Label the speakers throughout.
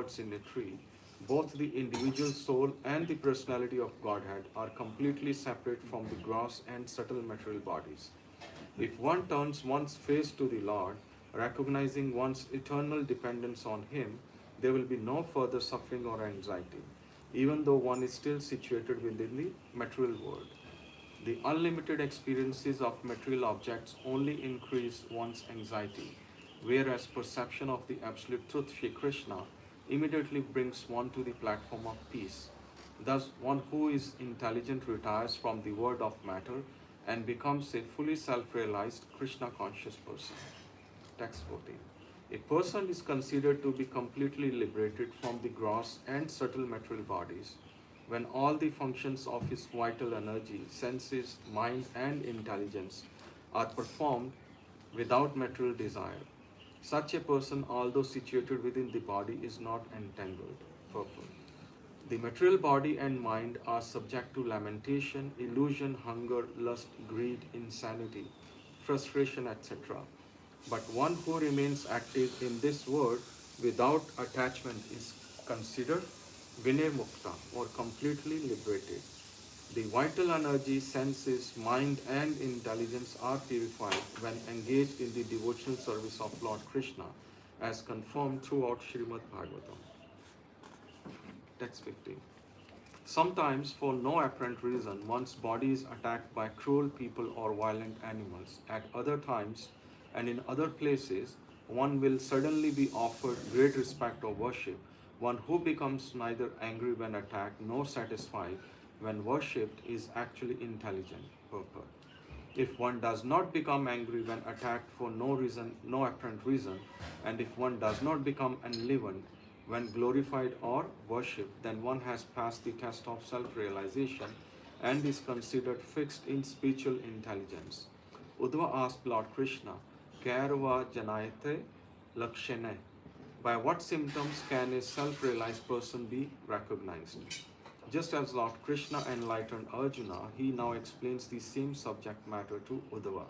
Speaker 1: words in a tree, both the individual soul and the personality of Godhead are completely separate from the gross and subtle material bodies. If one turns one's face to the Lord, recognizing one's eternal dependence on Him, there will be no further suffering or anxiety, even though one is still situated within the material world. The unlimited experiences of material objects only increase one's anxiety, whereas perception of the absolute truth, Shri Krishna, immediately brings one to the platform of peace. Thus, one who is intelligent retires from the world of matter and becomes a fully self realized Krishna conscious person. Text 14. A person is considered to be completely liberated from the gross and subtle material bodies when all the functions of his vital energy, senses, mind, and intelligence are performed without material desire. Such a person, although situated within the body, is not entangled. Purport. The material body and mind are subject to lamentation, illusion, hunger, lust, greed, insanity, frustration, etc. But one who remains active in this world without attachment is considered Vinay Mukta or completely liberated. The vital energy, senses, mind, and intelligence are purified when engaged in the devotional service of Lord Krishna, as confirmed throughout Srimad Bhagavatam. Text 15. Sometimes, for no apparent reason, one's body is attacked by cruel people or violent animals. At other times and in other places, one will suddenly be offered great respect or worship. One who becomes neither angry when attacked nor satisfied when worshipped is actually intelligent. Purport. If one does not become angry when attacked for no reason, no apparent reason, and if one does not become enlivened when glorified or worshipped, then one has passed the test of self-realization and is considered fixed in spiritual intelligence. Uddhava asked Lord Krishna, Kairva janayate lakshane. By what symptoms can a self-realized person be recognized? Just as Lord Krishna enlightened Arjuna, he now explains the same subject matter to Uddhava.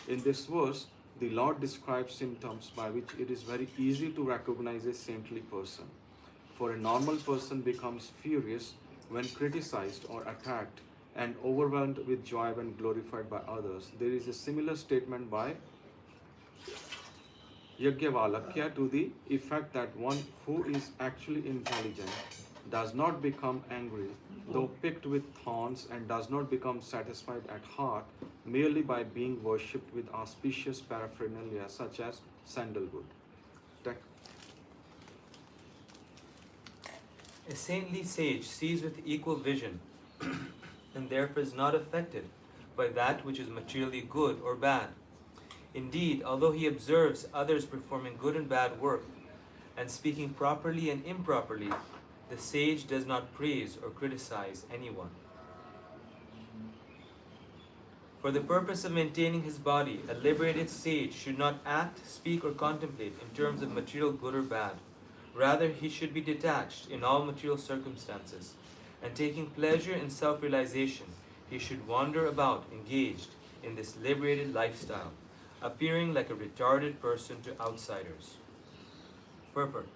Speaker 1: In this verse, the Lord describes symptoms by which it is very easy to recognize a saintly person. For a normal person becomes furious when criticized or attacked and overwhelmed with joy when glorified by others. There is a similar statement by Yajnavalakya to the effect that one who is actually intelligent does not become angry, though picked with thorns, and does not become satisfied at heart merely by being worshipped with auspicious paraphernalia such as sandalwood.
Speaker 2: A saintly sage sees with equal vision and therefore is not affected by that which is materially good or bad. Indeed, although he observes others performing good and bad work and speaking properly and improperly, the sage does not praise or criticize anyone. For the purpose of maintaining his body, a liberated sage should not act, speak, or contemplate in terms of material good or bad. Rather, he should be detached in all material circumstances, and taking pleasure in self-realization, he should wander about engaged in this liberated lifestyle, appearing like a retarded person to outsiders. Purport.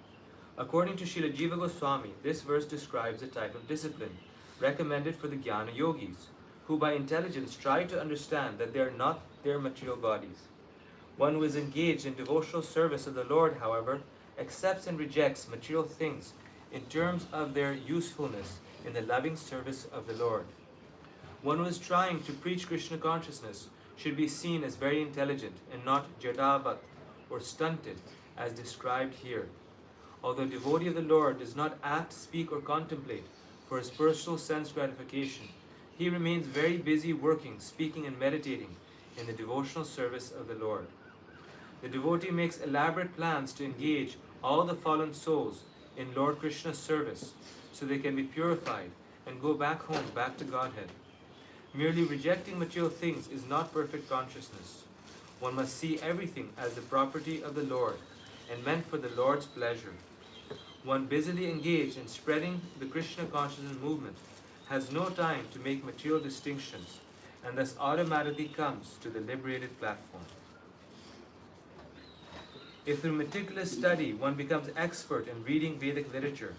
Speaker 2: According to Srila Jiva Goswami, this verse describes a type of discipline recommended for the Jnana yogis, who by intelligence try to understand that they are not their material bodies. One who is engaged in devotional service of the Lord, however, accepts and rejects material things in terms of their usefulness in the loving service of the Lord. One who is trying to preach Krishna consciousness should be seen as very intelligent and not jadavat or stunted as described here. Although a devotee of the Lord does not act, speak, or contemplate for his personal sense gratification, he remains very busy working, speaking, and meditating in the devotional service of the Lord. The devotee makes elaborate plans to engage all the fallen souls in Lord Krishna's service so they can be purified and go back home, back to Godhead. Merely rejecting material things is not perfect consciousness. One must see everything as the property of the Lord and meant for the Lord's pleasure. One busily engaged in spreading the Krishna consciousness movement has no time to make material distinctions and thus automatically comes to the liberated platform. If through meticulous study one becomes expert in reading Vedic literature,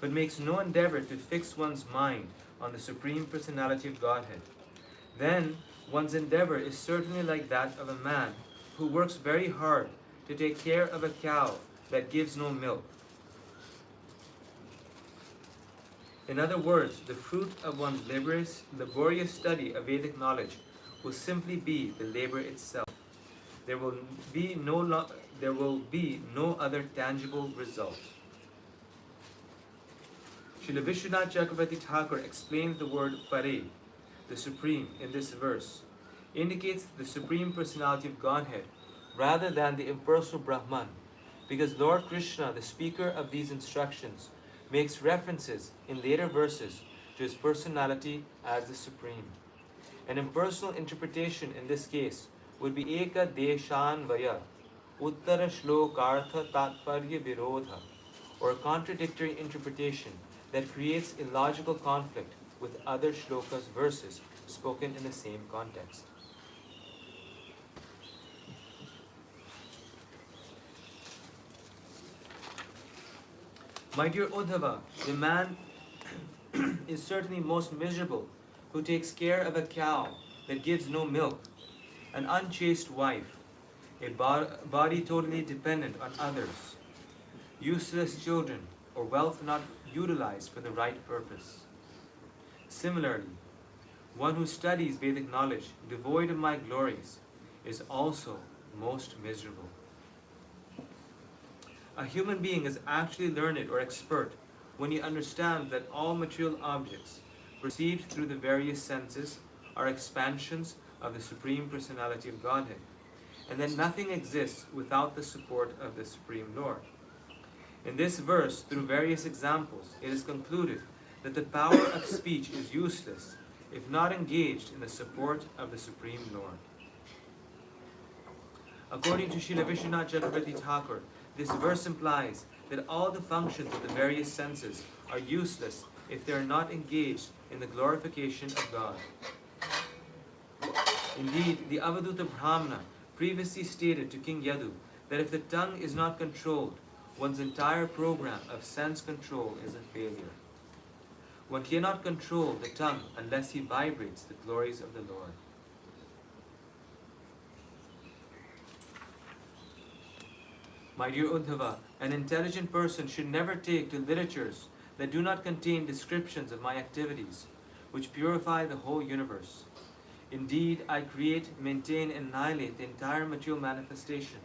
Speaker 2: but makes no endeavor to fix one's mind on the Supreme Personality of Godhead, then one's endeavor is certainly like that of a man who works very hard to take care of a cow that gives no milk. In other words, the fruit of one's laborious study of Vedic knowledge will simply be the labor itself. There will be no other tangible result. Srila Vishwanath Chakravarti Thakur explains the word Pare, the Supreme, in this verse, indicates the Supreme Personality of Godhead rather than the impersonal Brahman, because Lord Krishna, the speaker of these instructions, makes references in later verses to his personality as the Supreme. An impersonal interpretation in this case would be Eka Deshanvaya, Uttara Shlokartha Tatparya Virodha, or a contradictory interpretation that creates illogical conflict with other shlokas verses spoken in the same context. My dear Uddhava, the man is certainly most miserable who takes care of a cow that gives no milk, an unchaste wife, a body totally dependent on others, useless children, or wealth not utilized for the right purpose. Similarly, one who studies Vedic knowledge devoid of my glories is also most miserable. A human being is actually learned or expert when he understands that all material objects perceived through the various senses are expansions of the Supreme Personality of Godhead, and that nothing exists without the support of the Supreme Lord. In this verse, through various examples, it is concluded that the power of speech is useless if not engaged in the support of the Supreme Lord. According to Srila Vishwanath Chakravarti Thakur, this verse implies that all the functions of the various senses are useless if they are not engaged in the glorification of God. Indeed, the Avaduta Brahmana previously stated to King Yadu that if the tongue is not controlled, one's entire program of sense control is a failure. One cannot control the tongue unless he vibrates the glories of the Lord. My dear Uddhava, an intelligent person should never take to literatures that do not contain descriptions of my activities, which purify the whole universe. Indeed, I create, maintain, and annihilate the entire material manifestation.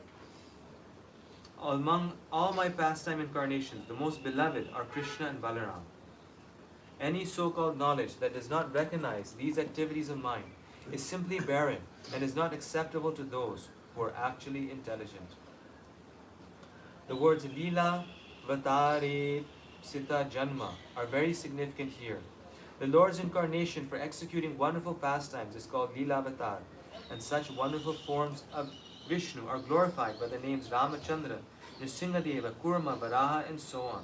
Speaker 2: Among all my pastime incarnations, the most beloved are Krishna and Balaram. Any so-called knowledge that does not recognize these activities of mine is simply barren and is not acceptable to those who are actually intelligent. The words Lila, Vatare, Sita, Janma are very significant here. The Lord's incarnation for executing wonderful pastimes is called Lila Avatar, and such wonderful forms of Vishnu are glorified by the names Ramachandra, Nrsingadeva, Kurma, Varaha, and so on.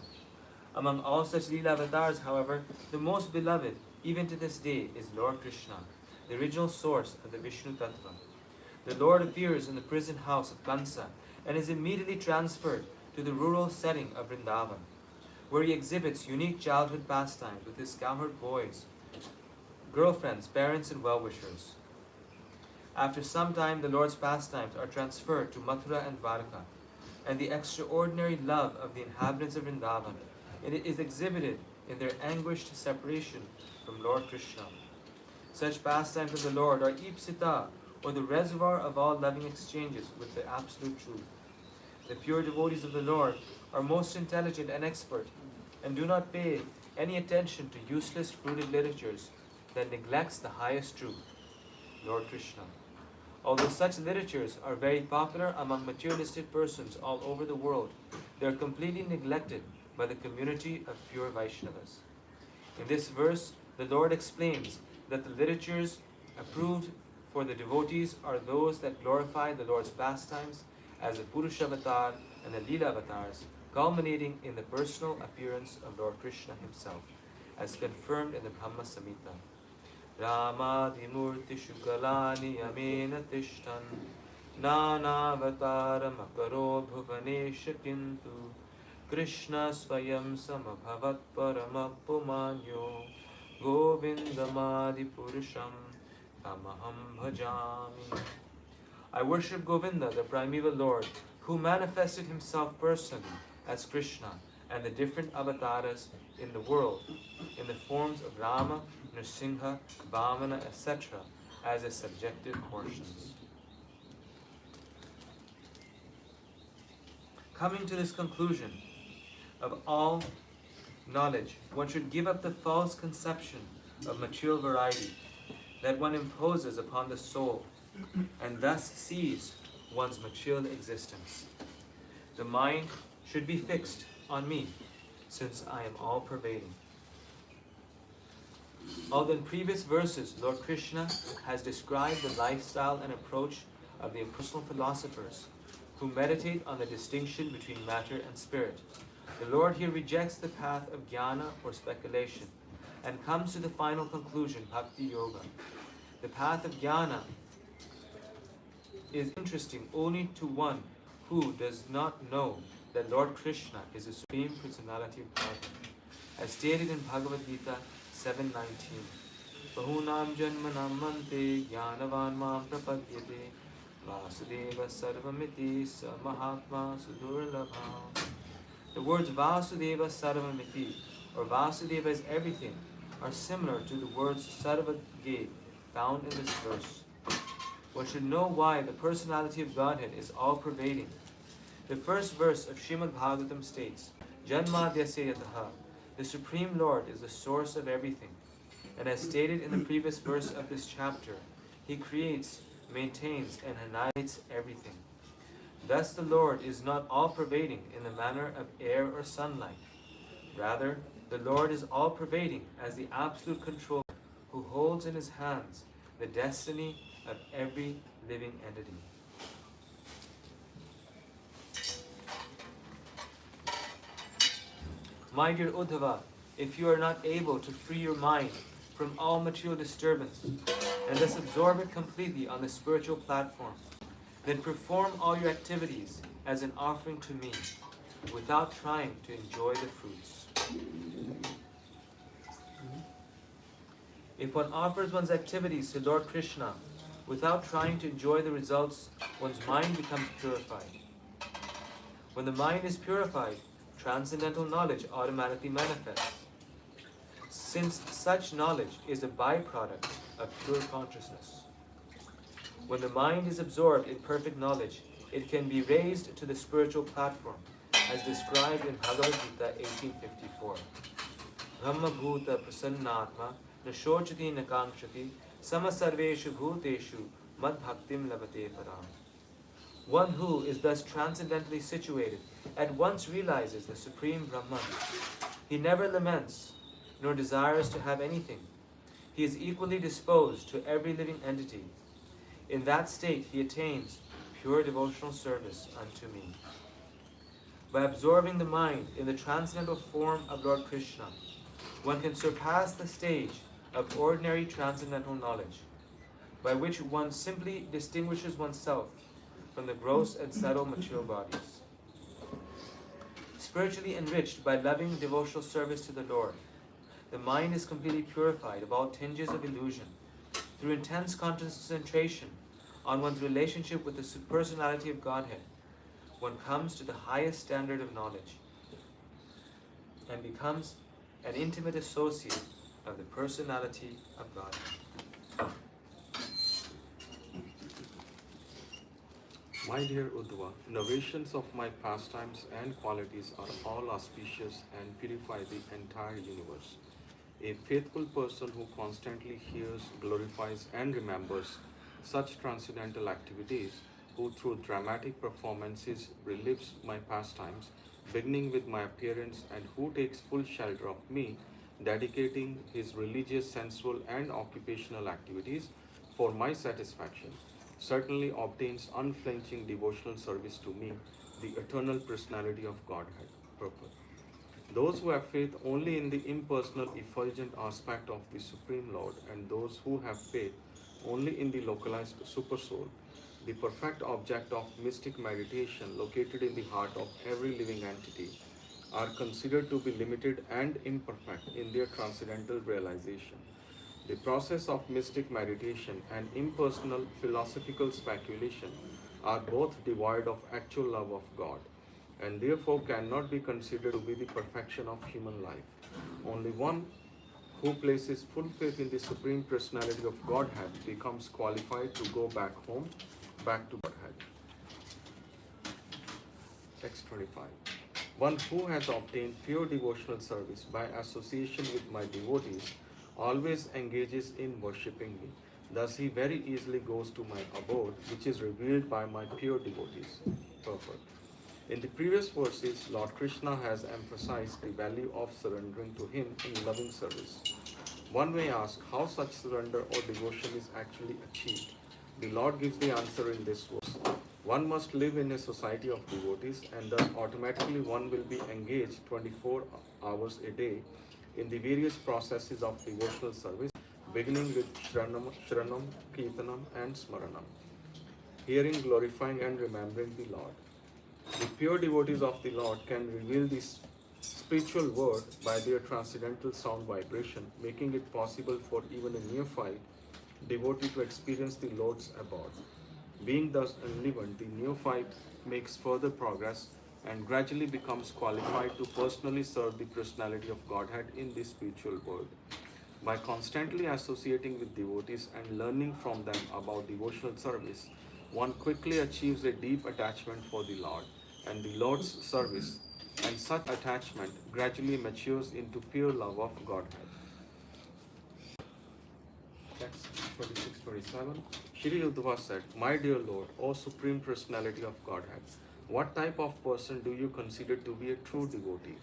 Speaker 2: Among all such Leela avatars, however, the most beloved, even to this day, is Lord Krishna, the original source of the Vishnu Tattva. The Lord appears in the prison house of Kansa and is immediately transferred to the rural setting of Vrindavan, where he exhibits unique childhood pastimes with his cowherd boys, girlfriends, parents, and well-wishers. After some time, the Lord's pastimes are transferred to Mathura and Dwarka, and the extraordinary love of the inhabitants of Vrindavan it is exhibited in their anguished separation from Lord Krishna. Such pastimes of the Lord are Ipsita, or the reservoir of all loving exchanges with the Absolute Truth. The pure devotees of the Lord are most intelligent and expert, and do not pay any attention to useless fruited literatures that neglects the highest truth, Lord Krishna. Although such literatures are very popular among materialistic persons all over the world, they are completely neglected by the community of pure Vaishnavas. In this verse, the Lord explains that the literatures approved for the devotees are those that glorify the Lord's pastimes as the Purusha Avatar and the Leela Avatars, culminating in the personal appearance of Lord Krishna himself, as confirmed in the Brahma Samhita. Ramadimurti Shukalani Amena Tishtan नानावतारमकरो Bhuvnesh किन्तु Krishna Swayam Samabhavat Paramapumanyo Govindamadi Purusham Tamaham Bhajami. I worship Govinda, the primeval Lord, who manifested himself personally as Krishna and the different avatars in the world, in the forms of Rama, Nrsimha, Vamana, etc., as his subjective portions. Coming to this conclusion of all knowledge, one should give up the false conception of material variety that one imposes upon the soul and thus sees one's material existence. The mind should be fixed on me, since I am all pervading. Although in previous verses Lord Krishna has described the lifestyle and approach of the impersonal philosophers who meditate on the distinction between matter and spirit, the Lord here rejects the path of jnana or speculation and comes to the final conclusion, bhakti yoga. The path of jnana is interesting only to one who does not know that Lord Krishna is the Supreme Personality of Godhead, as stated in Bhagavad Gita 7:19. Bahunam janmanam mante jnanavan mam prapadyate vasudeva sarvamiti sa mahatma sudurlabha. The words Vasudeva Sarvamiti, or Vasudeva is everything, are similar to the words Sarvagate found in this verse. One should know why the personality of Godhead is all-pervading. The first verse of Srimad Bhagavatam states, Janmadhyasya yataha, the Supreme Lord is the source of everything. And as stated in the previous verse of this chapter, He creates, maintains, and annihilates everything. Thus the Lord is not all-pervading in the manner of air or sunlight. Rather, the Lord is all-pervading as the absolute controller who holds in his hands the destiny of every living entity. My dear Uddhava, if you are not able to free your mind from all material disturbance and thus absorb it completely on the spiritual platform, then perform all your activities as an offering to me without trying to enjoy the fruits. If one offers one's activities to Lord Krishna without trying to enjoy the results, one's mind becomes purified. When the mind is purified, transcendental knowledge automatically manifests, since such knowledge is a byproduct of pure consciousness. When the mind is absorbed in perfect knowledge, it can be raised to the spiritual platform, as described in Bhagavad Gita 18:54. Brahma bhuta prasannatma nashochati nakamshati samasarveshu bhuteshu mad bhaktim labate param. One who is thus transcendently situated at once realizes the Supreme Brahman. He never laments, nor desires to have anything. He is equally disposed to every living entity. In that state, he attains pure devotional service unto me. By absorbing the mind in the transcendental form of Lord Krishna, one can surpass the stage of ordinary transcendental knowledge, by which one simply distinguishes oneself from the gross and subtle material bodies. Spiritually enriched by loving devotional service to the Lord, the mind is completely purified of all tinges of illusion. Through intense concentration on one's relationship with the personality of Godhead, one comes to the highest standard of knowledge and becomes an intimate associate of the personality of Godhead.
Speaker 1: My dear Uddhava, innovations of my pastimes and qualities are all auspicious and purify the entire universe. A faithful person who constantly hears, glorifies, and remembers such transcendental activities, who through dramatic performances relives my pastimes, beginning with my appearance, and who takes full shelter of me, dedicating his religious, sensual, and occupational activities for my satisfaction, certainly obtains unflinching devotional service to me, the eternal personality of Godhead. Purpose. Those who have faith only in the impersonal, effulgent aspect of the Supreme Lord, and those who have faith only in the localized Supersoul, the perfect object of mystic meditation located in the heart of every living entity, are considered to be limited and imperfect in their transcendental realization. The process of mystic meditation and impersonal philosophical speculation are both devoid of actual love of God and therefore cannot be considered to be the perfection of human life. Only one who places full faith in the Supreme Personality of Godhead becomes qualified to go back home, back to Godhead. Text 25. One who has obtained pure devotional service by association with my devotees always engages in worshipping me. Thus, he very easily goes to my abode, which is revealed by my pure devotees. Purport. In the previous verses, Lord Krishna has emphasized the value of surrendering to Him in loving service. One may ask how such surrender or devotion is actually achieved. The Lord gives the answer in this verse. One must live in a society of devotees, and thus automatically one will be engaged 24 hours a day in the various processes of devotional service, beginning with Shranam, Kirtanam, and Smaranam, hearing, glorifying, and remembering the Lord. The pure devotees of the Lord can reveal this spiritual word by their transcendental sound vibration, making it possible for even a neophyte devotee to experience the Lord's abode. Being thus enlivened, the neophyte makes further progress and gradually becomes qualified to personally serve the personality of Godhead in this spiritual world. By constantly associating with devotees and learning from them about devotional service, one quickly achieves a deep attachment for the Lord and the Lord's service, and such attachment gradually matures into pure love of Godhead. Text 26-27. Shri Uddhava said, My dear Lord, O Supreme Personality of Godhead, what type of person do you consider to be a true devotee?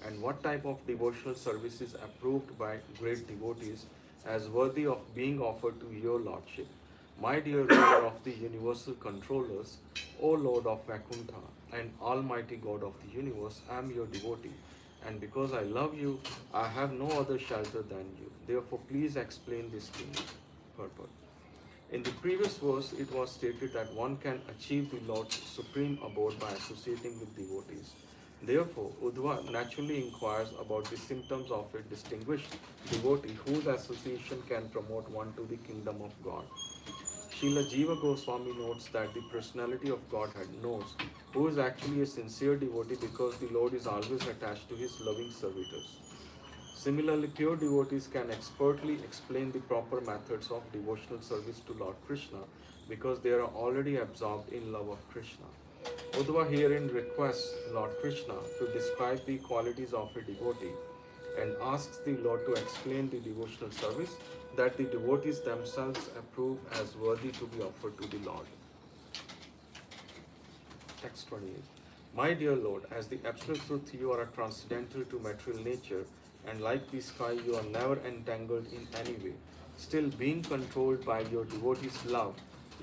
Speaker 1: And what type of devotional service is approved by great devotees as worthy of being offered to your Lordship? My dear ruler of the universal controllers, O Lord of Vaikuntha and Almighty God of the universe, I am your devotee. And because I love you, I have no other shelter than you. Therefore, please explain this to me. Purport. In the previous verse, it was stated that one can achieve the Lord's supreme abode by associating with devotees. Therefore, Uddhava naturally inquires about the symptoms of a distinguished devotee whose association can promote one to the kingdom of God. Srila Jiva Goswami notes that the personality of Godhead knows who is actually a sincere devotee because the Lord is always attached to his loving servitors. Similarly, pure devotees can expertly explain the proper methods of devotional service to Lord Krishna because they are already absorbed in love of Krishna. Uddhava herein requests Lord Krishna to describe the qualities of a devotee and asks the Lord to explain the devotional service that the devotees themselves approve as worthy to be offered to the Lord. Text 28. My dear Lord, as the absolute truth, you are transcendental to material nature, and like the sky, you are never entangled in any way. Still, being controlled by your devotees' love,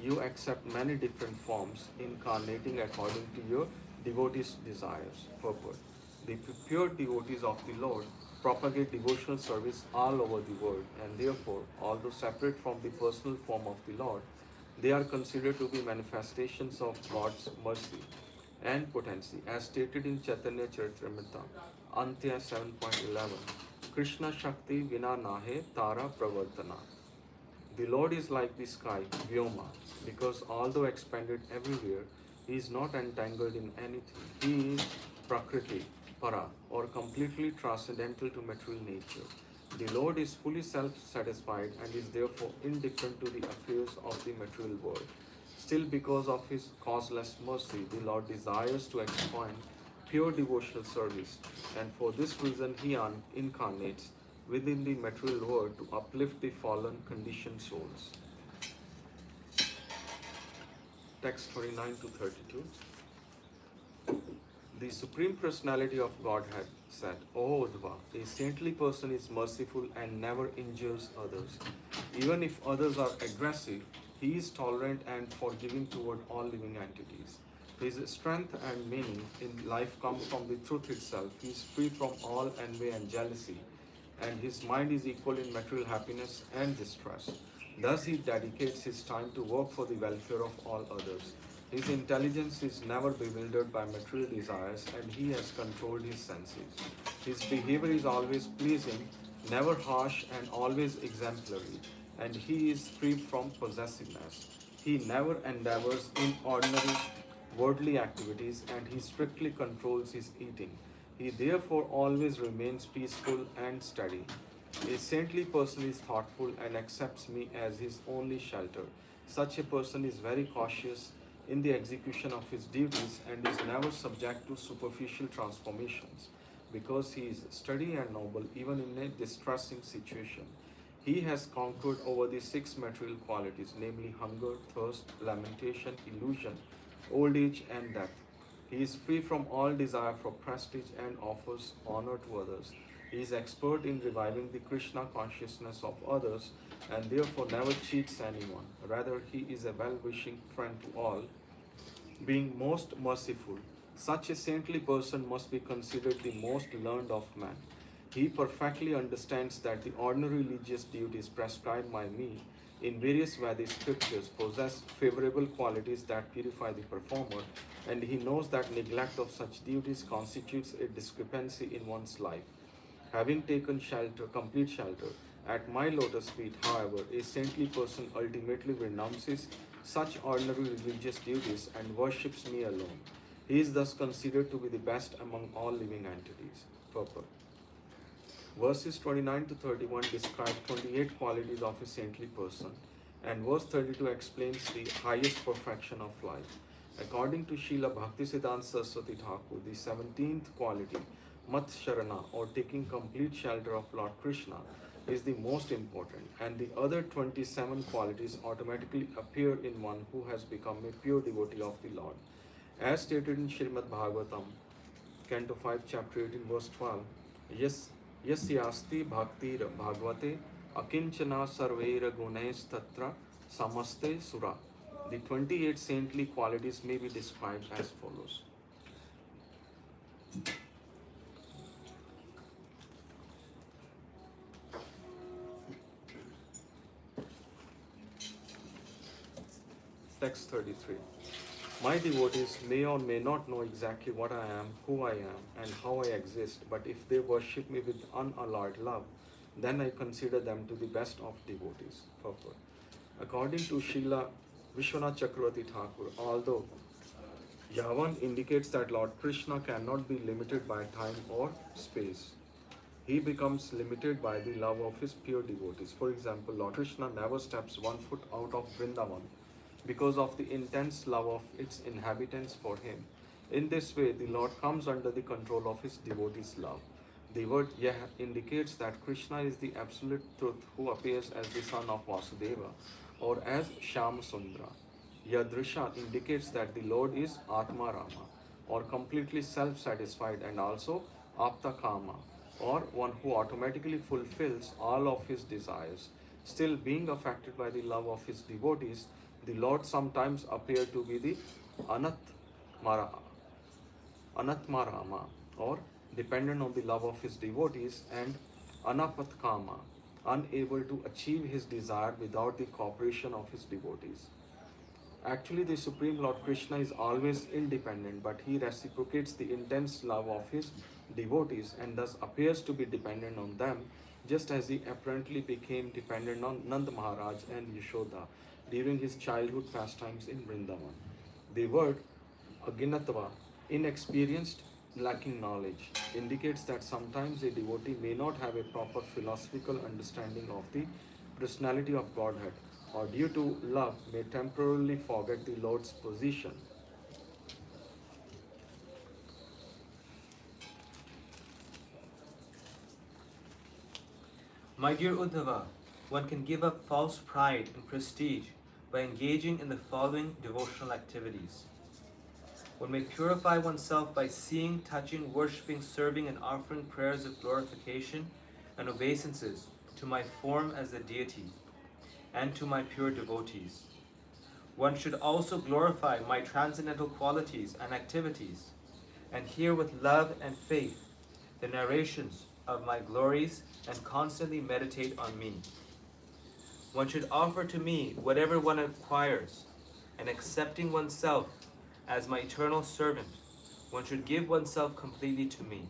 Speaker 1: you accept many different forms, incarnating according to your devotees' desires. Purport. The pure devotees of the Lord propagate devotional service all over the world, and therefore, although separate from the personal form of the Lord, they are considered to be manifestations of God's mercy and potency, as stated in Chaitanya Charitamrita, Antya 7.11. Krishna Shakti Vina Nahe Tara Pravartana. The Lord is like the sky, Vyoma, because although expanded everywhere, He is not entangled in anything. He is Prakriti, Para, or completely transcendental to material nature. The Lord is fully self-satisfied and is therefore indifferent to the affairs of the material world. Still, because of His causeless mercy, the Lord desires to expand pure devotional service, and for this reason He incarnates within the material world to uplift the fallen conditioned souls. Text 29 to 32. The Supreme Personality of Godhead said, O Uddhava, a saintly person is merciful and never injures others. Even if others are aggressive, he is tolerant and forgiving toward all living entities. His strength and meaning in life comes from the truth itself. He is free from all envy and jealousy, and his mind is equal in material happiness and distress. Thus, he dedicates his time to work for the welfare of all others. His intelligence is never bewildered by material desires, and he has controlled his senses. His behavior is always pleasing, never harsh, and always exemplary, and he is free from possessiveness. He never endeavors in ordinary worldly activities, and he strictly controls his eating. He therefore always remains peaceful and steady. A saintly person is thoughtful and accepts me as his only shelter. Such a person is very cautious in the execution of his duties and is never subject to superficial transformations because he is steady and noble even in a distressing situation. He has conquered over the six material qualities, namely hunger, thirst, lamentation, illusion, old age, and death. He is free from all desire for prestige and offers honor to others. He is expert in reviving the Krishna consciousness of others and therefore never cheats anyone. Rather, he is a well wishing friend to all, being most merciful. Such a saintly person must be considered the most learned of men. He perfectly understands that the ordinary religious duties prescribed by me in various Vedic scriptures possess favorable qualities that purify the performer, and he knows that neglect of such duties constitutes a discrepancy in one's life. Having taken shelter, complete shelter, at my lotus feet, however, a saintly person ultimately renounces such ordinary religious duties and worships me alone. He is thus considered to be the best among all living entities. Purport. Verses 29 to 31 describe 28 qualities of a saintly person, and verse 32 explains the highest perfection of life. According to Srila Bhaktisiddhanta Saraswati Thakur, the 17th quality, Mat Sharana, or taking complete shelter of Lord Krishna, is the most important, and the other 27 qualities automatically appear in one who has become a pure devotee of the Lord. As stated in Srimad Bhagavatam, Canto 5, Chapter 18, verse 12, Yes, Yasyasti Bhaktir Bhagavate Akinchana Sarvaira Gunes Tatra Samaste Sura. The 28 saintly qualities may be described as follows. Text 33. My devotees may or may not know exactly what I am, who I am, and how I exist, but if they worship me with unalloyed love, then I consider them to be best of devotees. Purport. According to Srila Vishwanath Chakravarti Thakur, although Yavan indicates that Lord Krishna cannot be limited by time or space, he becomes limited by the love of his pure devotees. For example, Lord Krishna never steps one foot out of Vrindavan because of the intense love of its inhabitants for him. In this way, the Lord comes under the control of his devotees' love. The word Yah indicates that Krishna is the absolute truth who appears as the son of Vasudeva or as Shyam Sundra. Yadrisha indicates that the Lord is Atma Rama or completely self satisfied and also Apta Kama or one who automatically fulfills all of his desires. Still, being affected by the love of his devotees, the Lord sometimes appeared to be the Anatmara, Anatmarama or dependent on the love of his devotees, and Anapatkama, unable to achieve his desire without the cooperation of his devotees. Actually, the Supreme Lord Krishna is always independent, but he reciprocates the intense love of his devotees and thus appears to be dependent on them, just as he apparently became dependent on Nand Maharaj and Yashoda during his childhood pastimes in Vrindavan. The word Aginatva, inexperienced, lacking knowledge, indicates that sometimes a devotee may not have a proper philosophical understanding of the personality of Godhead, or due to love may temporarily forget the Lord's position.
Speaker 2: My dear Uddhava, one can give up false pride and prestige by engaging in the following devotional activities. One may purify oneself by seeing, touching, worshipping, serving, and offering prayers of glorification and obeisances to my form as the deity and to my pure devotees. One should also glorify my transcendental qualities and activities and hear with love and faith the narrations of my glories and constantly meditate on me. One should offer to me whatever one acquires, and accepting oneself as my eternal servant, one should give oneself completely to me.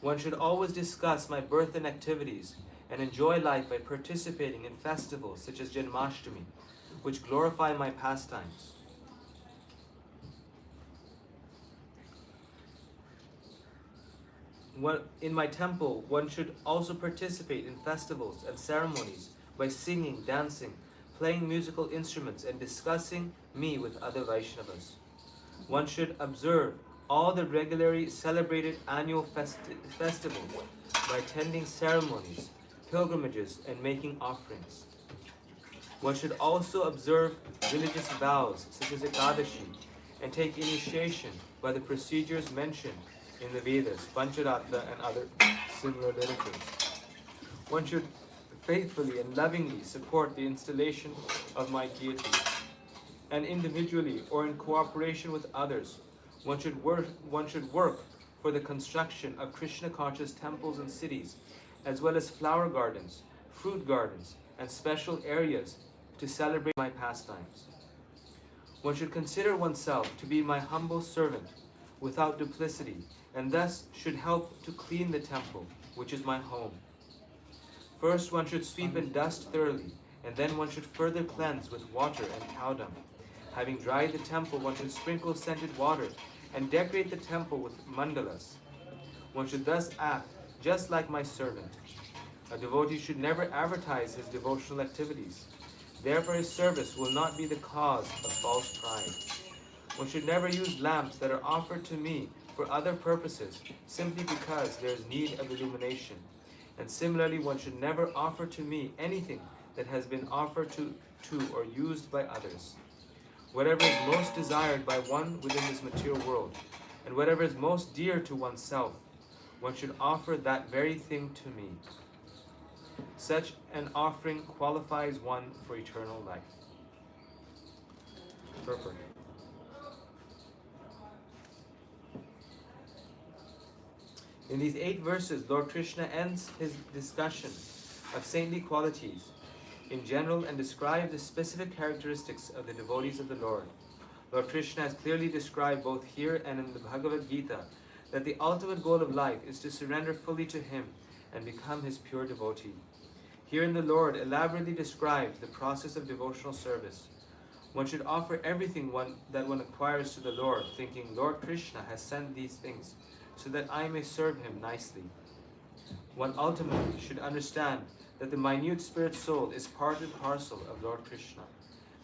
Speaker 2: One should always discuss my birth and activities, and enjoy life by participating in festivals such as Janmashtami, which glorify my pastimes. In my temple, one should also participate in festivals and ceremonies by singing, dancing, playing musical instruments, and discussing me with other Vaishnavas. One should observe all the regularly celebrated annual festivals by attending ceremonies, pilgrimages, and making offerings. One should also observe religious vows such as Ekadashi and take initiation by the procedures mentioned in the Vedas, Pancharatta, and other similar literatures. One should faithfully and lovingly support the installation of my deity, and individually or in cooperation with others, one should work for the construction of Krishna-conscious temples and cities, as well as flower gardens, fruit gardens, and special areas to celebrate my pastimes. One should consider oneself to be my humble servant without duplicity, and thus should help to clean the temple, which is my home. First, one should sweep and dust thoroughly, and then one should further cleanse with water and cow dung. Having dried the temple, one should sprinkle scented water and decorate the temple with mandalas. One should thus act just like my servant. A devotee should never advertise his devotional activities. Therefore, his service will not be the cause of false pride. One should never use lamps that are offered to me for other purposes, simply because there is need of illumination. And similarly, one should never offer to me anything that has been offered to or used by others. Whatever is most desired by one within this material world, and whatever is most dear to oneself, one should offer that very thing to me. Such an offering qualifies one for eternal life. Purport. In these 8 verses, Lord Krishna ends his discussion of saintly qualities in general and describes the specific characteristics of the devotees of the Lord. Lord Krishna has clearly described both here and in the Bhagavad Gita that the ultimate goal of life is to surrender fully to him and become his pure devotee. Herein the Lord elaborately describes the process of devotional service. One should offer everything that one acquires to the Lord, thinking, Lord Krishna has sent these things so that I may serve him nicely. One ultimately should understand that the minute spirit soul is part and parcel of Lord Krishna,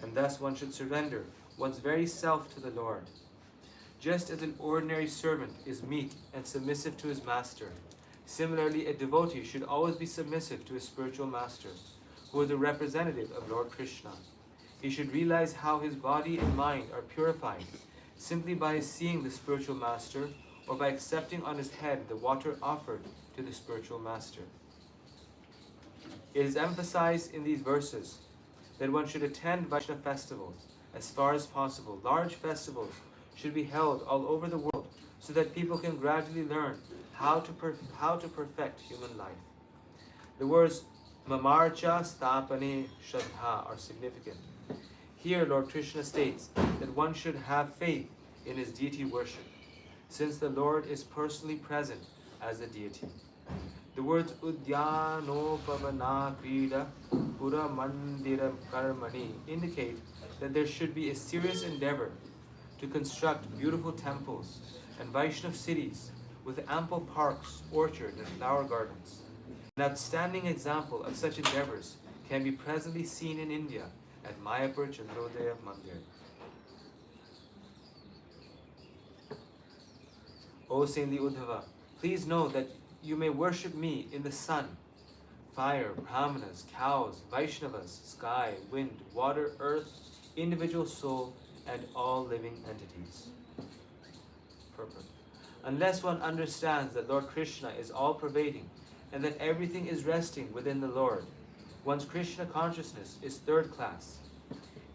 Speaker 2: and thus one should surrender one's very self to the Lord. Just as an ordinary servant is meek and submissive to his master, similarly a devotee should always be submissive to his spiritual master, who is a representative of Lord Krishna. He should realize how his body and mind are purified simply by seeing the spiritual master or by accepting on his head the water offered to the spiritual master. It is emphasized in these verses that one should attend Vaishnava festivals as far as possible. Large festivals should be held all over the world so that people can gradually learn how to perfect human life. The words Mamarcha Stapane Shraddha are significant. Here, Lord Krishna states that one should have faith in his deity worship, since the Lord is personally present as the deity. The words Udyano Pavana Krida Pura Mandira Karmani indicate that there should be a serious endeavor to construct beautiful temples and Vaishnav cities with ample parks, orchards, and flower gardens. An outstanding example of such endeavors can be presently seen in India at Mayapur Chandrodaya Mandir. O saintly Uddhava, please know that you may worship me in the sun, fire, brahmanas, cows, Vaishnavas, sky, wind, water, earth, individual soul, and all living entities. Purport. Unless one understands that Lord Krishna is all-pervading and that everything is resting within the Lord, one's Krishna consciousness is third class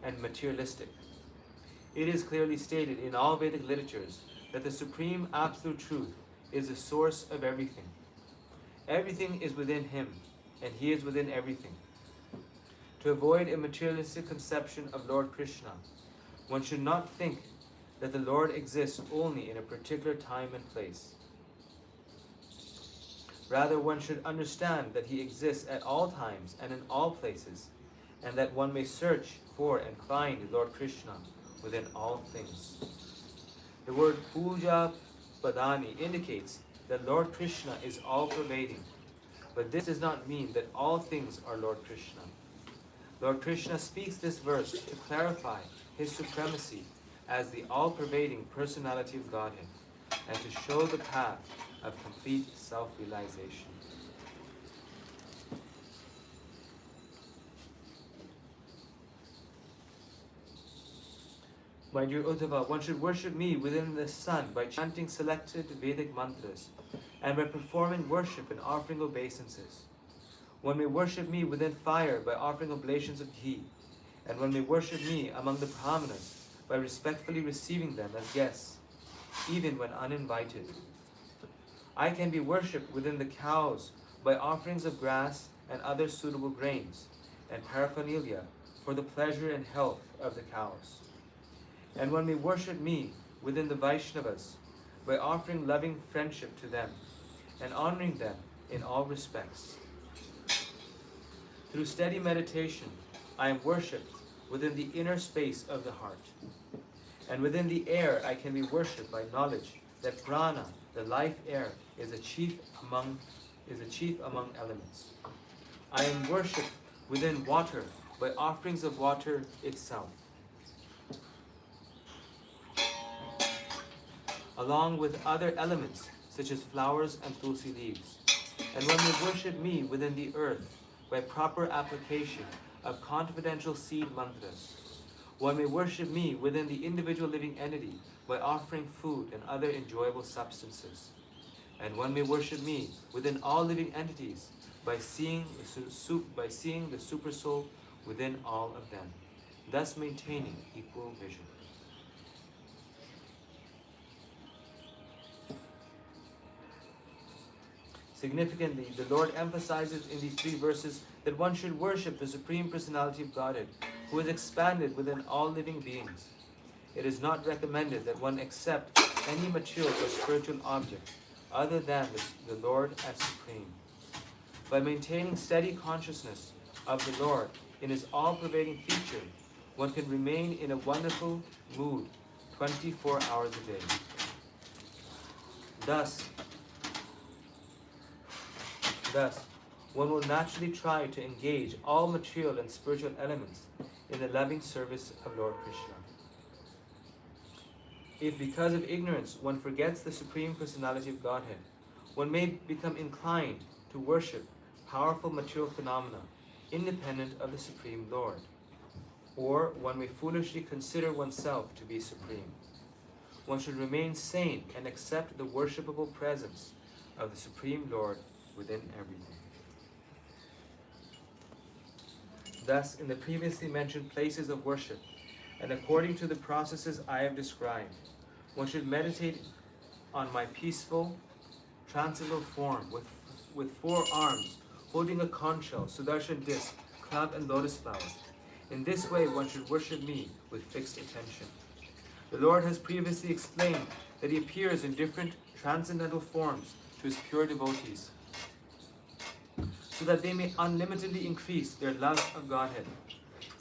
Speaker 2: and materialistic. It is clearly stated in all Vedic literatures that the supreme absolute truth is the source of everything. Everything is within him, and he is within everything. To avoid a materialistic conception of Lord Krishna, one should not think that the Lord exists only in a particular time and place. Rather, one should understand that he exists at all times and in all places, and that one may search for and find Lord Krishna within all things. The word Puja26.5.23 indicates that Lord Krishna is all-pervading, but this does not mean that all things are Lord Krishna. Lord Krishna speaks this verse to clarify his supremacy as the all-pervading personality of Godhead and to show the path of complete self-realization. My dear Uddhava, one should worship me within the sun by chanting selected Vedic mantras and by performing worship and offering obeisances. One may worship me within fire by offering oblations of ghee, and one may worship me among the brahmanas by respectfully receiving them as guests, even when uninvited. I can be worshipped within the cows by offerings of grass and other suitable grains and paraphernalia for the pleasure and health of the cows. And one may worship me within the Vaishnavas by offering loving friendship to them and honoring them in all respects. Through steady meditation, I am worshipped within the inner space of the heart. And within the air, I can be worshipped by knowledge that prana, the life air, is a chief among elements. I am worshipped within water by offerings of water itself, along with other elements such as flowers and tulsi leaves. And one may worship me within the earth by proper application of confidential seed mantras. One may worship me within the individual living entity by offering food and other enjoyable substances. And one may worship me within all living entities by seeing the supersoul within all of them, thus maintaining equal vision. Significantly, the Lord emphasizes in these three verses that one should worship the Supreme Personality of Godhead, who is expanded within all living beings. It is not recommended that one accept any material or spiritual object other than the Lord as Supreme. By maintaining steady consciousness of the Lord in His all-pervading feature, one can remain in a wonderful mood 24 hours a day. Thus, one will naturally try to engage all material and spiritual elements in the loving service of Lord Krishna. If because of ignorance one forgets the Supreme Personality of Godhead, one may become inclined to worship powerful material phenomena independent of the Supreme Lord. Or one may foolishly consider oneself to be supreme. One should remain sane and accept the worshipable presence of the Supreme Lord within everything. Thus, in the previously mentioned places of worship, and according to the processes I have described, one should meditate on my peaceful, transcendental form with 4 arms, holding a conch shell, Sudarshan disc, cloud and lotus flower. In this way, one should worship me with fixed attention. The Lord has previously explained that He appears in different transcendental forms to His pure devotees, so that they may unlimitedly increase their love of Godhead.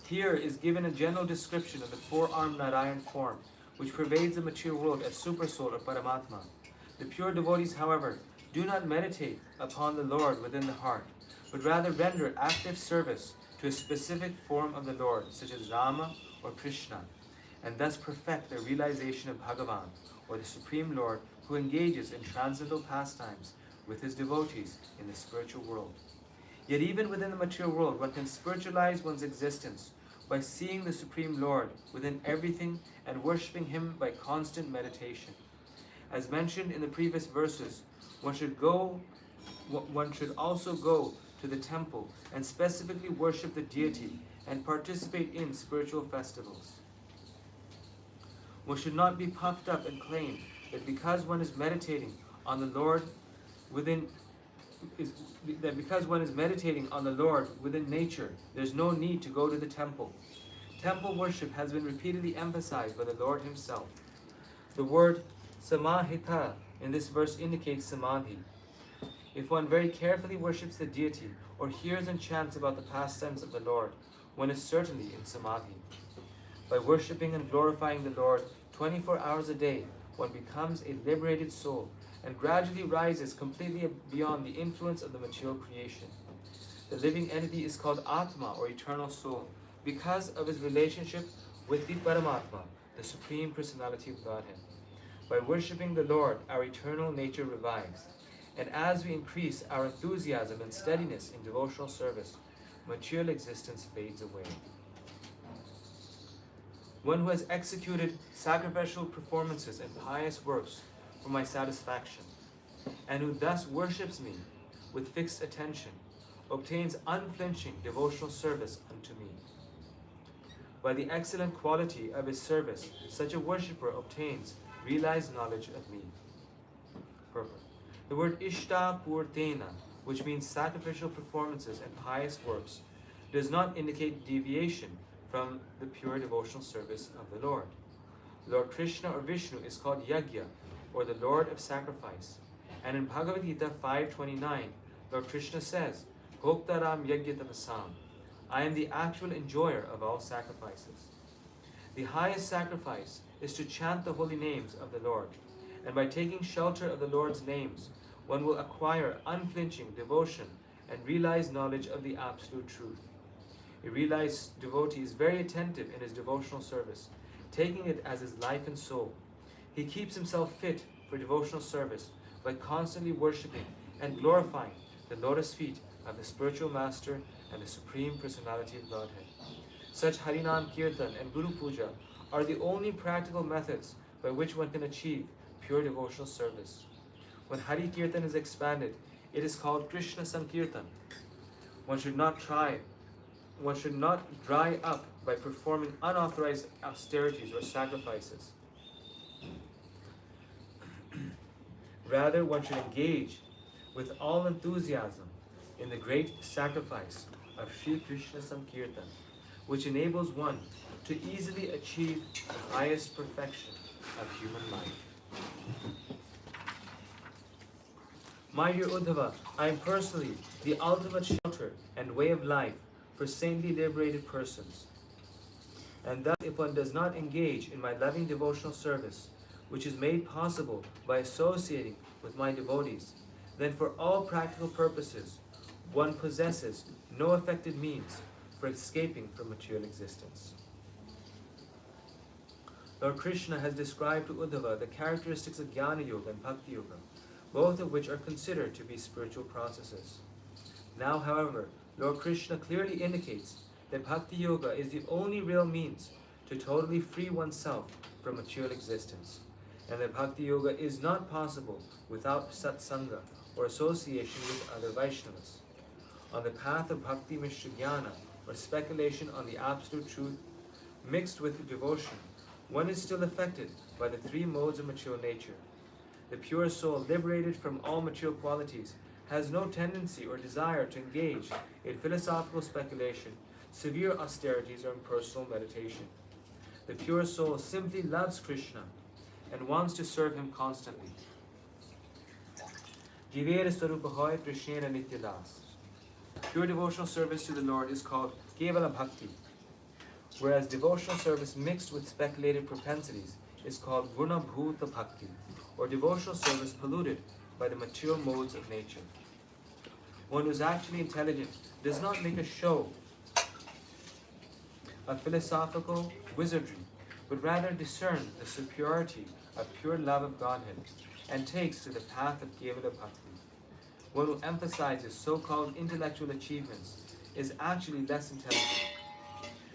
Speaker 2: Here is given a general description of the 4-armed Narayan form, which pervades the material world as Supersoul or Paramatma. The pure devotees, however, do not meditate upon the Lord within the heart, but rather render active service to a specific form of the Lord, such as Rama or Krishna, and thus perfect the realization of Bhagavan, or the Supreme Lord, who engages in transcendental pastimes with His devotees in the spiritual world. Yet even within the material world, one can spiritualize one's existence by seeing the Supreme Lord within everything and worshipping Him by constant meditation. As mentioned in the previous verses, one should also go to the temple and specifically worship the deity and participate in spiritual festivals. One should not be puffed up and claim that because one is meditating on the Lord within that because one is meditating on the Lord within nature, there's no need to go to the temple. Temple worship has been repeatedly emphasized by the Lord Himself. The word samahita in this verse indicates samadhi. If one very carefully worships the deity or hears and chants about the pastimes of the Lord, one is certainly in samadhi. By worshipping and glorifying the Lord 24 hours a day, one becomes a liberated soul and gradually rises completely beyond the influence of the material creation. The living entity is called Atma, or eternal soul, because of his relationship with the Paramatma, the Supreme Personality of Godhead. By worshipping the Lord, our eternal nature revives, and as we increase our enthusiasm and steadiness in devotional service, material existence fades away. One who has executed sacrificial performances and pious works for my satisfaction, and who thus worships me with fixed attention, obtains unflinching devotional service unto me. By the excellent quality of his service, such a worshipper obtains realized knowledge of me. Purport. The word Ishta Purtena, which means sacrificial performances and pious works, does not indicate deviation from the pure devotional service of the Lord. Lord Krishna or Vishnu is called Yagya, or the Lord of Sacrifice. And in Bhagavad Gita 5.29, Lord Krishna says, Bhoktaram Yagya Tapasam, I am the actual enjoyer of all sacrifices. The highest sacrifice is to chant the holy names of the Lord, and by taking shelter of the Lord's names, one will acquire unflinching devotion and realize knowledge of the absolute truth. A realized devotee is very attentive in his devotional service, taking it as his life and soul. He keeps himself fit for devotional service by constantly worshipping and glorifying the lotus feet of the spiritual master and the Supreme Personality of Godhead. Such Harinam Kirtan and Guru Puja are the only practical methods by which one can achieve pure devotional service. When Hari Kirtan is expanded, it is called Krishna Sankirtan. One should not dry up by performing unauthorized austerities or sacrifices. Rather, one should engage with all enthusiasm in the great sacrifice of Sri Krishna Sankirtan, which enables one to easily achieve the highest perfection of human life. My dear Uddhava, I am personally the ultimate shelter and way of life for saintly liberated persons. And thus, if one does not engage in my loving devotional service, which is made possible by associating with my devotees, then for all practical purposes, one possesses no effective means for escaping from material existence. Lord Krishna has described to Uddhava the characteristics of Jnana Yoga and Bhakti Yoga, both of which are considered to be spiritual processes. Now, however, Lord Krishna clearly indicates that Bhakti Yoga is the only real means to totally free oneself from material existence, and that Bhakti Yoga is not possible without satsanga or association with other Vaishnavas. On the path of Bhakti Mishra Jnana, or speculation on the absolute truth, mixed with devotion, one is still affected by the three modes of material nature. The pure soul, liberated from all material qualities, has no tendency or desire to engage in philosophical speculation, severe austerities, or impersonal meditation. The pure soul simply loves Krishna and wants to serve him constantly. Jivera Swarupahoy Krishnera Nityadas. Pure devotional service to the Lord is called Kevala Bhakti, whereas devotional service mixed with speculative propensities is called Guna Bhuta Bhakti, or devotional service polluted by the material modes of nature. One who is actually intelligent does not make a show of philosophical wizardry, but rather discern the superiority of pure love of Godhead and takes to the path of Kevala Bhakti. One who emphasizes so-called intellectual achievements is actually less intelligent,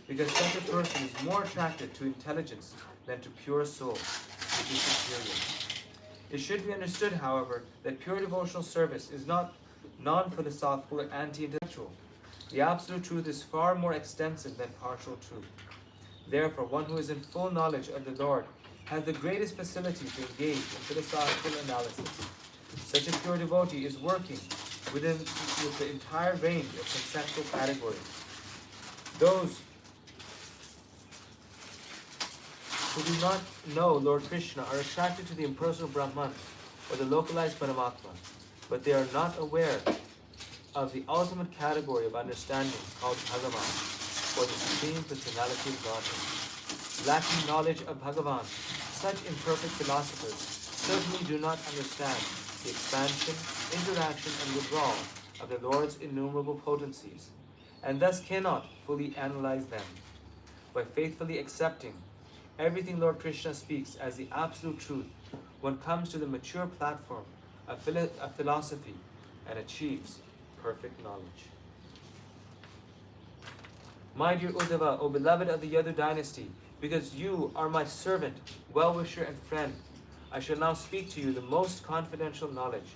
Speaker 2: because such a person is more attracted to intelligence than to pure soul, which is superior. It should be understood, however, that pure devotional service is not non-philosophical or anti-intellectual. The absolute truth is far more extensive than partial truth. Therefore, one who is in full knowledge of the Lord has the greatest facility to engage in philosophical analysis. Such a pure devotee is working with the entire range of conceptual categories. Those who do not know Lord Krishna are attracted to the impersonal Brahman or the localized Paramatma, but they are not aware of the ultimate category of understanding called Bhagavan, or the Supreme Personality of Godhead. Lacking knowledge of Bhagavan, such imperfect philosophers certainly do not understand the expansion, interaction, and withdrawal of the Lord's innumerable potencies, and thus cannot fully analyze them. By faithfully accepting everything Lord Krishna speaks as the absolute truth, one comes to the mature platform of philosophy and achieves perfect knowledge. My dear Uddhava, O beloved of the Yadu dynasty, because you are my servant, well-wisher, and friend, I shall now speak to you the most confidential knowledge.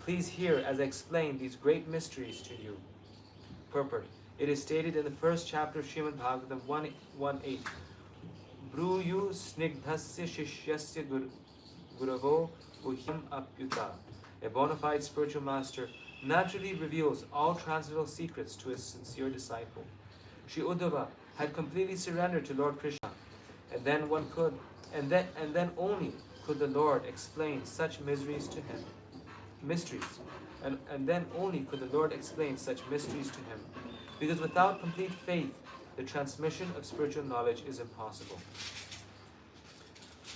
Speaker 2: Please hear as I explain these great mysteries to you. Purport. It is stated in the first chapter of Srimad Bhagavatam 1.1.8. Bruyu snigdhasya shishyasya guravo uhyam apyuta. A bona fide spiritual master naturally reveals all transcendental secrets to his sincere disciple. Sri Uddhava had completely surrendered to Lord Krishna, and then only could the Lord explain such mysteries to him. And then only could the Lord explain such mysteries to him, because without complete faith, the transmission of spiritual knowledge is impossible.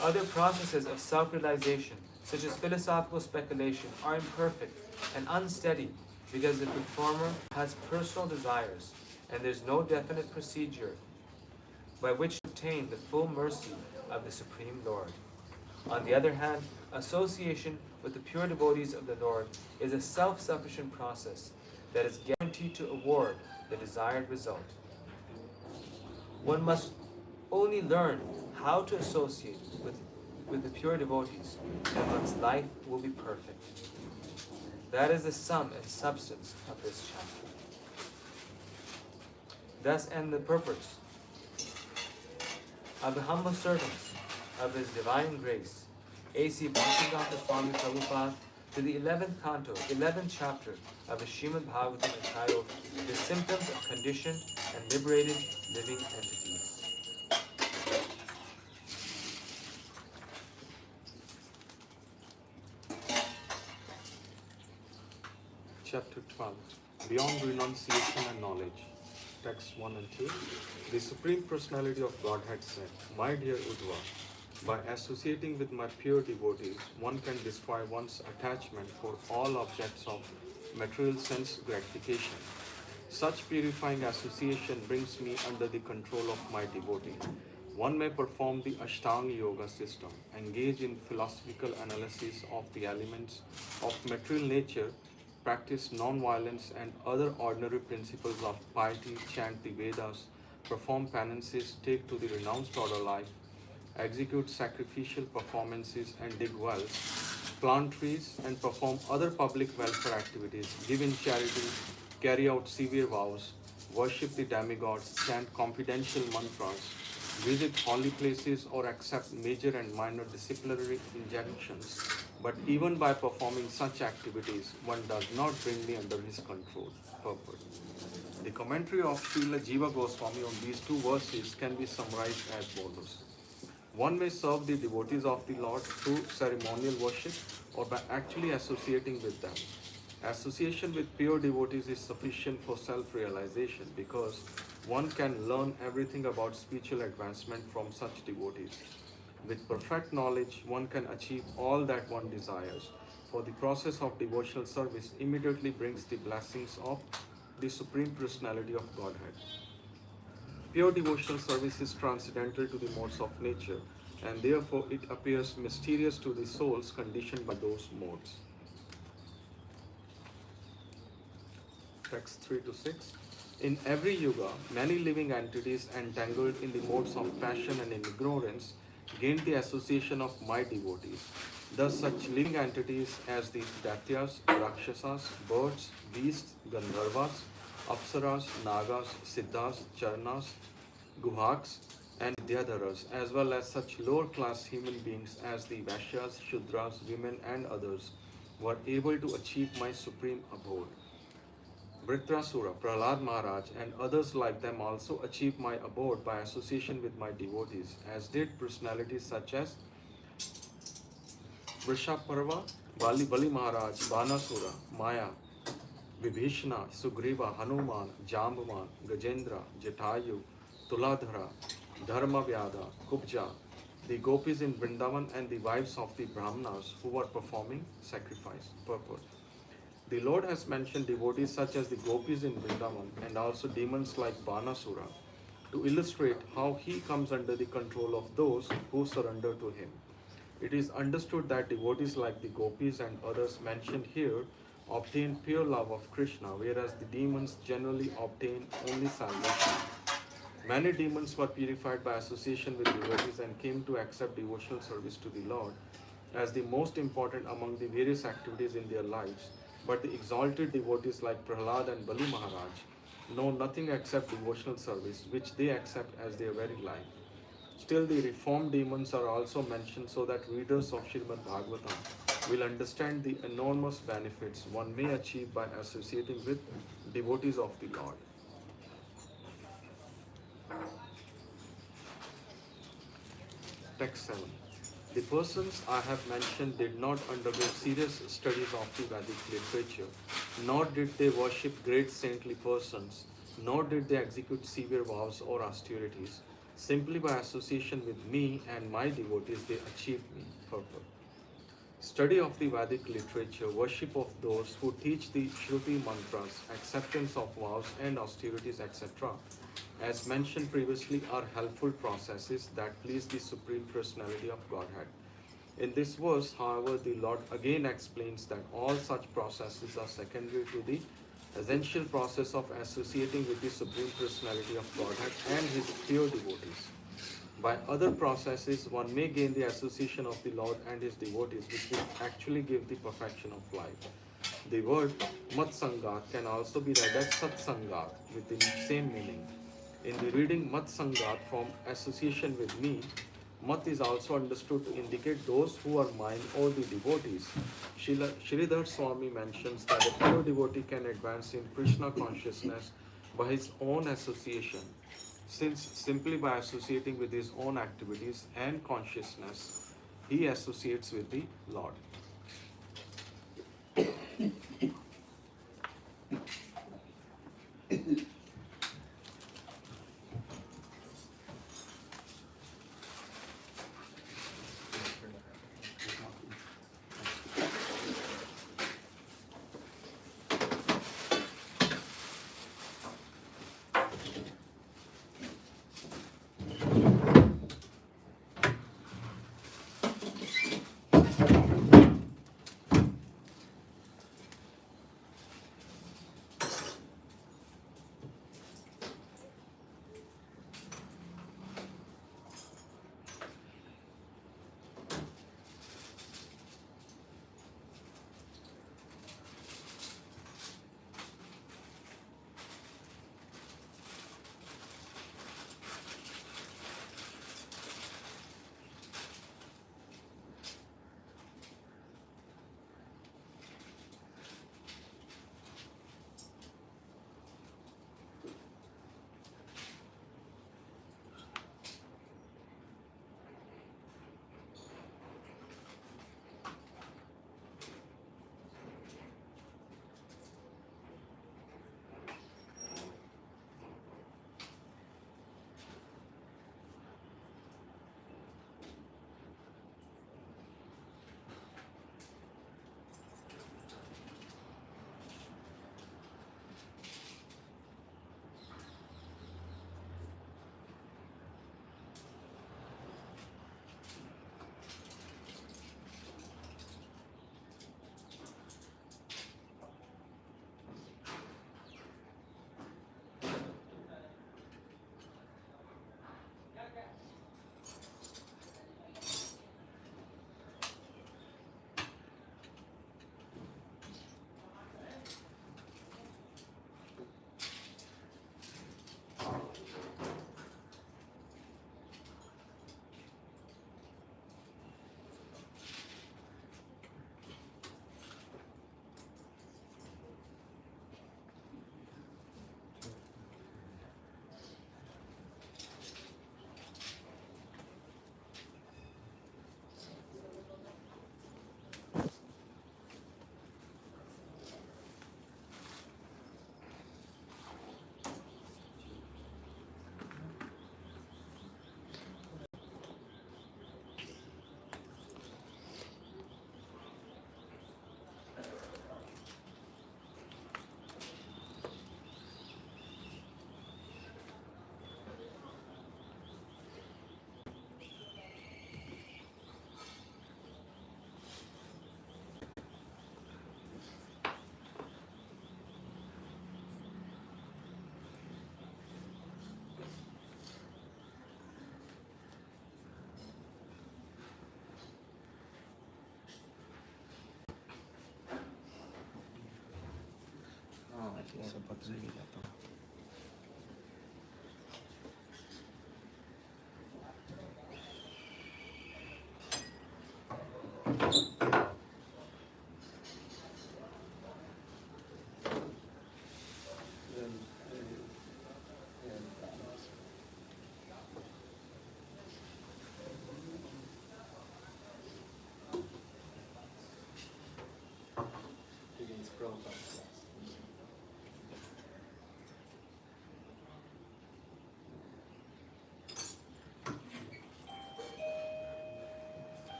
Speaker 2: Other processes of self-realization, such as philosophical speculation, are imperfect and unsteady because the performer has personal desires and there is no definite procedure by which to obtain the full mercy of the Supreme Lord. On the other hand, association with the pure devotees of the Lord is a self-sufficient process that is guaranteed to award the desired result. One must only learn how to associate with the pure devotees, and one's life will be perfect. That is the sum and substance of this chapter. Thus end the purpose of the humble servants of His Divine Grace, A.C. Bhaktivedanta Swami Prabhupada, to the 11th canto, 11th chapter of the Srimad Bhagavatam entitled The Symptoms of Conditioned and Liberated Living Entities.
Speaker 1: Chapter 12. Beyond Renunciation and Knowledge. Text 1 and 2. The Supreme Personality of Godhead said, My dear Uddhava, by associating with my pure devotees, one can destroy one's attachment for all objects of material sense gratification. Such purifying association brings me under the control of my devotee. One may perform the Ashtanga Yoga system, engage in philosophical analysis of the elements of material nature, practice non-violence and other ordinary principles of piety, chant the Vedas, perform penances, take to the renounced order life, execute sacrificial performances and dig wells, plant trees and perform other public welfare activities, give in charity, carry out severe vows, worship the demigods, chant confidential mantras, visit holy places or accept major and minor disciplinary injunctions. But even by performing such activities, one does not bring me under his control. Purport. The commentary of Srila Jiva Goswami on these two verses can be summarized as follows. One may serve the devotees of the Lord through ceremonial worship or by actually associating with them. Association with pure devotees is sufficient for self-realization because one can learn everything about spiritual advancement from such devotees. With perfect knowledge, one can achieve all that one desires, for the process of devotional service immediately brings the blessings of the Supreme Personality of Godhead. Pure devotional service is transcendental to the modes of nature, and therefore it appears mysterious to the souls conditioned by those modes. Text 3 to 6. In every yuga, many living entities entangled in the modes of passion and in ignorance gained the association of my devotees. Thus, such living entities as the Daityas, Rakshasas, birds, beasts, Gandharvas, Apsaras, Nagas, Siddhas, Charnas, Guhaks, and Vidyadharas, as well as such lower class human beings as the Vaishyas, Shudras, women, and others, were able to achieve my supreme abode. Vritrasura, Prahlad Maharaj, and others like them also achieved my abode by association with my devotees, as did personalities such as Vrishaparva, Bali Maharaj, Banasura, Maya, Vibhishna, Sugriva, Hanuman, Jambavan, Gajendra, Jatayu, Tuladhara, Dharmavyada, Kubja, the gopis in Vrindavan and the wives of the Brahmanas who were performing sacrifice purpose. The Lord has mentioned devotees such as the gopis in Vrindavan and also demons like Banasura to illustrate how he comes under the control of those who surrender to him. It is understood that devotees like the gopis and others mentioned here obtain pure love of Krishna, whereas the demons generally obtain only salvation. Many demons were purified by association with devotees and came to accept devotional service to the Lord as the most important among the various activities in their lives. But the exalted devotees like Prahlad and Bali Maharaj know nothing except devotional service, which they accept as their very life. Still, the reformed demons are also mentioned so that readers of Srimad Bhagavatam will understand the enormous benefits one may achieve by associating with devotees of the Lord. Text 7. The persons I have mentioned did not undergo serious studies of the Vedic literature, nor did they worship great saintly persons, nor did they execute severe vows or austerities. Simply by association with me and my devotees, they achieved me. Purport. Study of the Vedic literature, worship of those who teach the Shruti mantras, acceptance of vows and austerities, etc., as mentioned previously, are helpful processes that please the Supreme Personality of Godhead. In this verse, however, the Lord again explains that all such processes are secondary to the essential process of associating with the Supreme Personality of Godhead and His pure devotees. By other processes, one may gain the association of the Lord and His devotees, which will actually give the perfection of life. The word Matsangat can also be read as Satsangat with the same meaning. In the reading Mat Sangat from association with me, Mat is also understood to indicate those who are mine or the devotees. Sridhar Swami mentions that a pure devotee can advance in Krishna consciousness by his own association, since simply by associating with his own activities and consciousness, he associates with the Lord.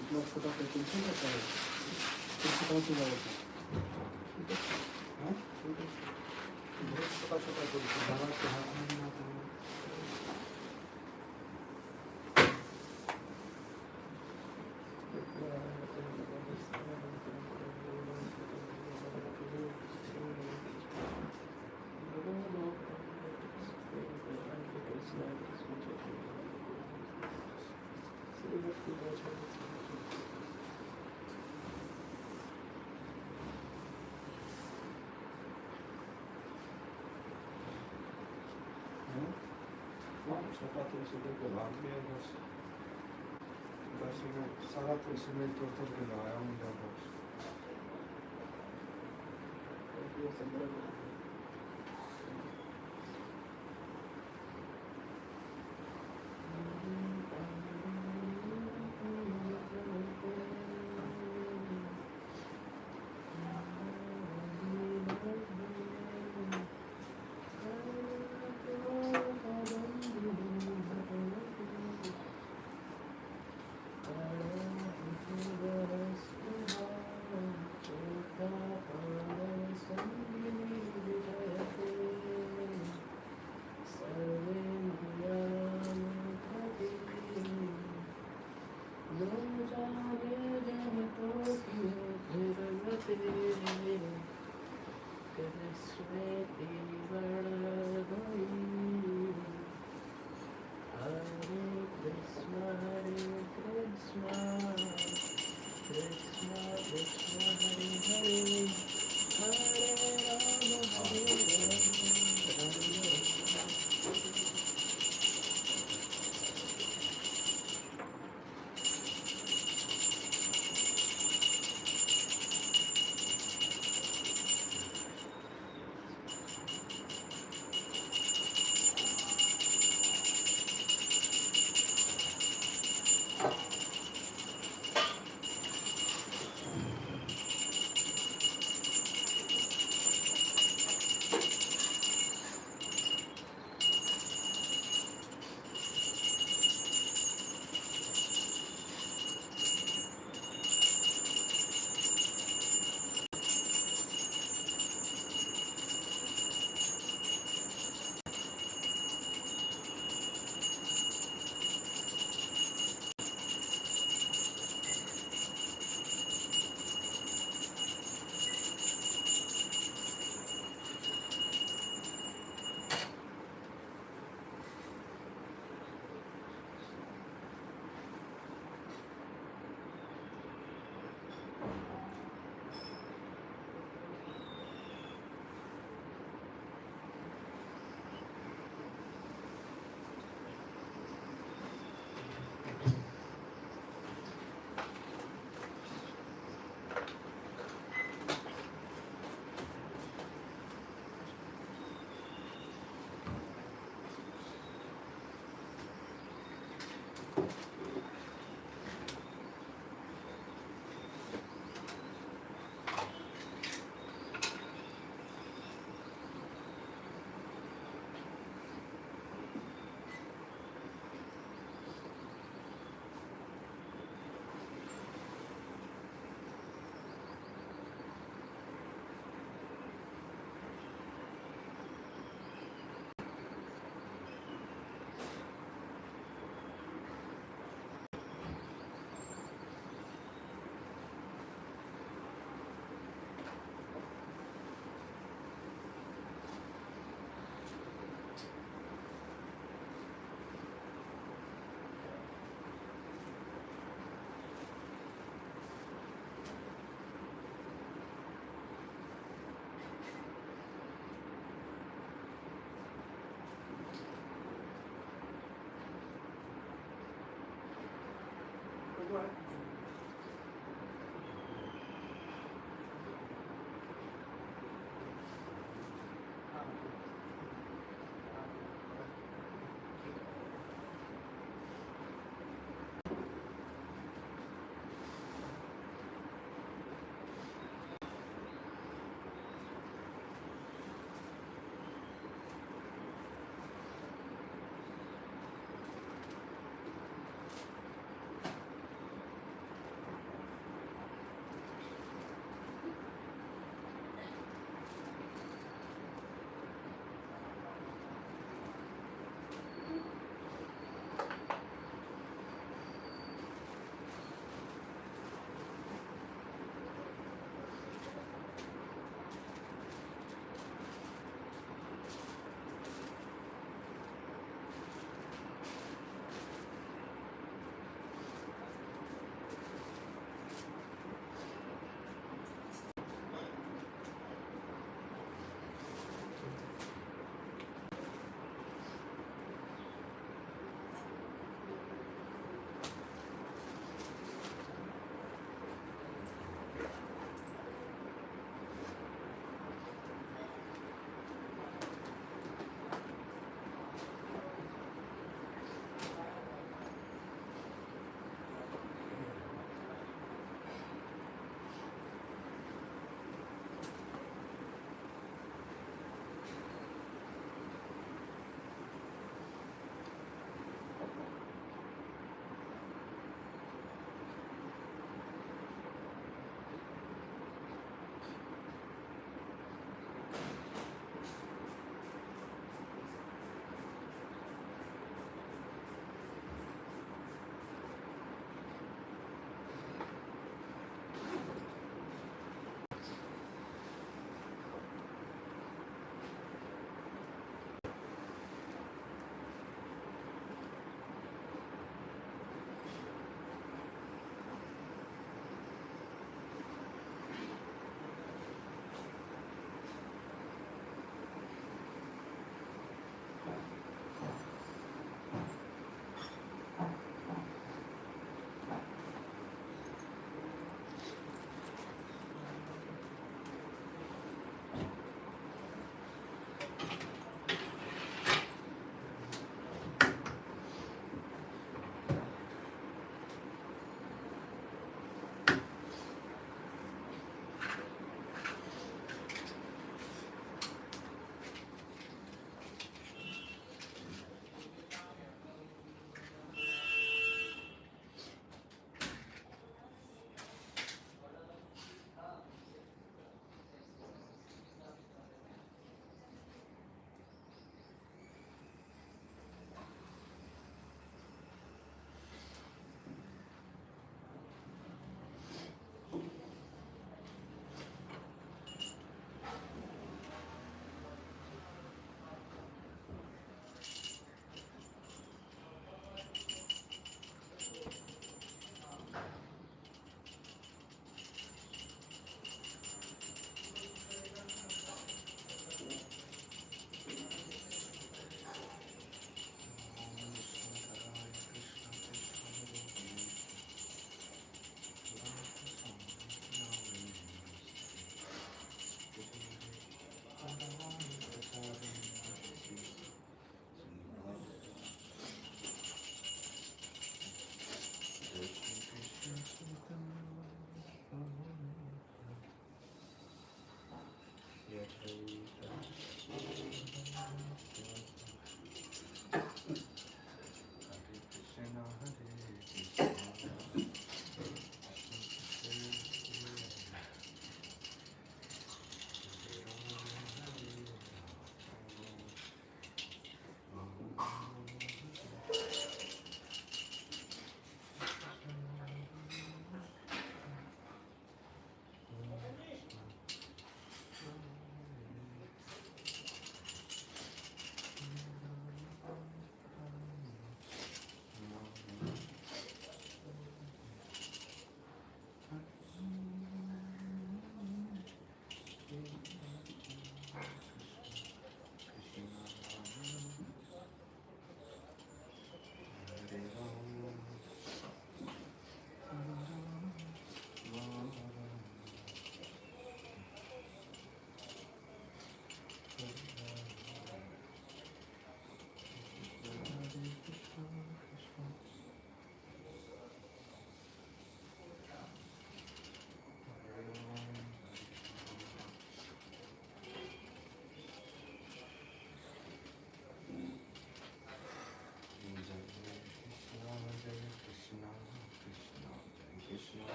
Speaker 3: इतना छोटा packing से करता है किसी कौन सी जगह पे हाँ बहुत छोटा छोटा पेकिंग ज़्यादा से हाथ में नहीं आता है छोटा तो छोटे को भाग लिया बस में सारा तो सीमेंट तोड़ के लगाया हूँ बस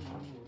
Speaker 3: Amen.